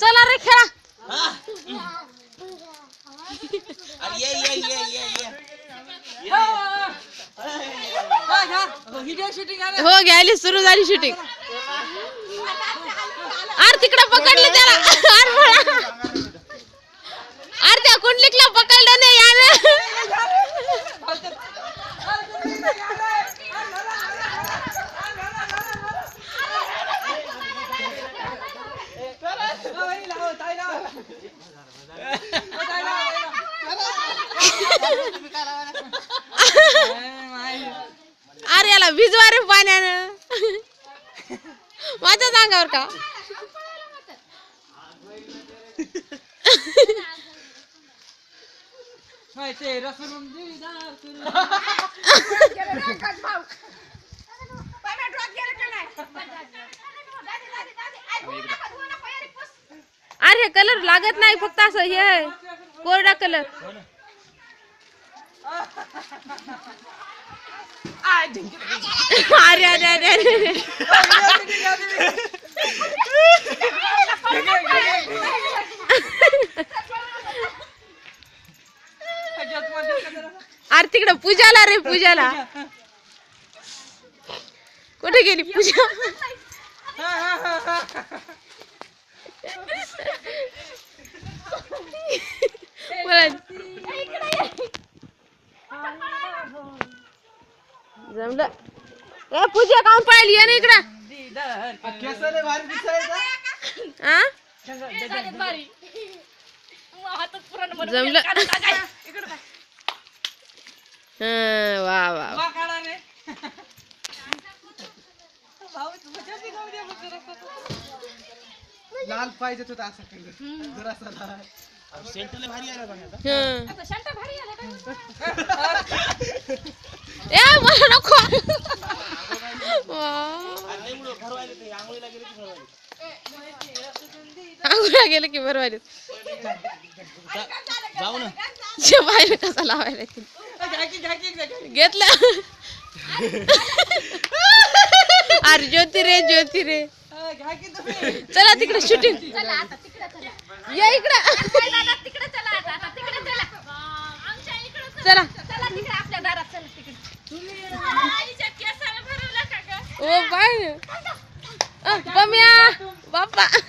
चला रे खेळा. हो घ्यायली सुरू झाली शूटिंग. अरे तिकडे पकडलं त्याला. अरे त्या कुंडलिकला पकडलं नाही यार. अरे याला भिजवा रे पाण्यानं. माझ्याच अंगावर का. अरे कलर लागत नाही फक्त असं हे कोरडा कलर. अरे अरे अरे अरे अरे तिकडं पूजाला रे पूजाला. कुठे गेली पूजा. जमलं. ए पूजा काऊन पाहिली ये ना इकडं. जमलं. वा वा लाल पाहिजे होता असं जरासा लाल. सेंटरला भारी आला बघा. आता सेंटर भारी आला का. ए मला नको. आंघोळीला गेले की बरोबर जाऊ ना. बाहेर कसा लावायला घेतलं. अरे ज्योती रे ज्योती रे. चला तिकडे शूटिंग. ये इकडं.